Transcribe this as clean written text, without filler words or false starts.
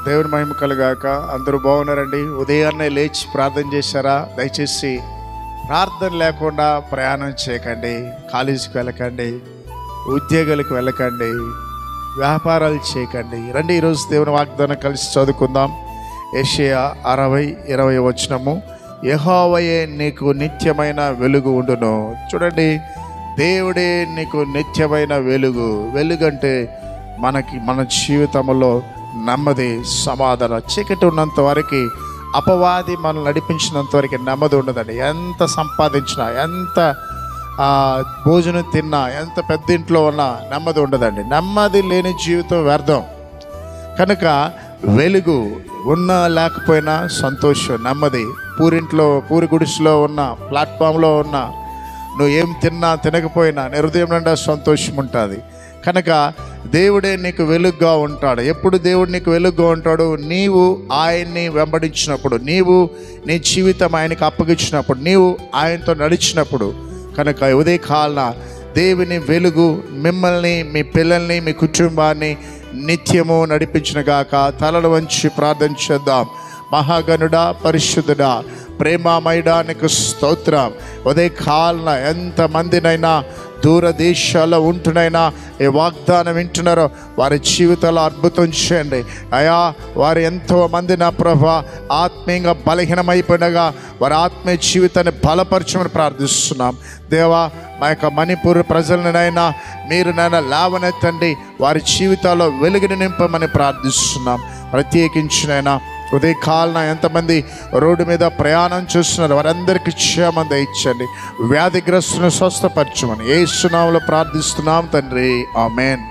దేవుని మహిమ కలుగాక. అందరూ బాగున్నారండి? ఉదయాన్నే లేచి ప్రార్థన చేశారా? దయచేసి ప్రార్థన లేకుండా ప్రయాణం చేయకండి. కాలేజీకి వెళ్ళకండి, ఉద్యోగాలకు వెళ్ళకండి, వ్యాపారాలు చేయకండి. రండి, ఈరోజు దేవుని వాగ్దానం కలిసి చదువుకుందాం. యెషయా 60:20 వచనము, యెహోవాయే నీకు నిత్యమైన వెలుగు ఉండును. చూడండి, దేవుడే నీకు నిత్యమైన వెలుగు. వెలుగంటే మన జీవితంలో నెమ్మది, సమాధానం. చీకటి ఉన్నంత వరకు, అపవాది మనల్ని నడిపించినంత వరకు నెమ్మది ఉండదండి. ఎంత సంపాదించినా, ఎంత భోజనం తిన్నా, ఎంత పెద్ద ఇంట్లో ఉన్నా నెమ్మది ఉండదండి. నెమ్మది లేని జీవితం వ్యర్థం. కనుక వెలుగు ఉన్నా లేకపోయినా సంతోషం, నెమ్మది. పూరి గుడిసెలో ఉన్న, ప్లాట్ఫామ్లో ఉన్న, నువ్వు ఏం తిన్నా తినకపోయినా నీ హృదయం నిండా సంతోషం ఉంటుంది. కనుక దేవుడే నీకు వెలుగుగా ఉంటాడు. ఎప్పుడు దేవుడు నీకు వెలుగుగా ఉంటాడు? నీవు ఆయన్ని వెంబడించినప్పుడు, నీవు నీ జీవితం ఆయనకు అప్పగించినప్పుడు, నీవు ఆయనతో నడిచినప్పుడు. కనుక ఉదయకాలన దేవుని వెలుగు మిమ్మల్ని, మీ పిల్లల్ని, మీ కుటుంబాన్ని నిత్యము నడిపించునుగాక. తలలు వంచి ప్రార్థన చేద్దాం. మహాగణుడా, పరిశుద్ధుడా, ప్రేమమయుడా, నీకు స్తోత్రం. ఉదయకాలన ఎంతమందినైనా దూర దేశాల్లో ఉంటున్నైనా ఈ వాగ్దానం వింటున్నారో వారి జీవితాల్లో అద్భుతం చేయండి అయా. వారు ఎంతో మంది నా ప్రభా ఆత్మీయంగా బలహీనమైపోయినగా వారి ఆత్మీయ జీవితాన్ని బలపరచమని ప్రార్థిస్తున్నాం. దేవా, మా యొక్క మణిపూర్ ప్రజలనైనా మీరు నైనా లేవనెత్తండి, వారి జీవితాల్లో వెలుగుని నింపమని ప్రార్థిస్తున్నాం. ప్రత్యేకించినైనా ఉదయకాలన ఎంతమంది రోడ్డు మీద ప్రయాణం చేస్తున్నారు వారందరికీ క్షేమం దయచండి. వ్యాధిగ్రస్తులను స్వస్థపరచమని యేసు నామములో ప్రార్థిస్తున్నాం తండ్రి, ఆమేన్.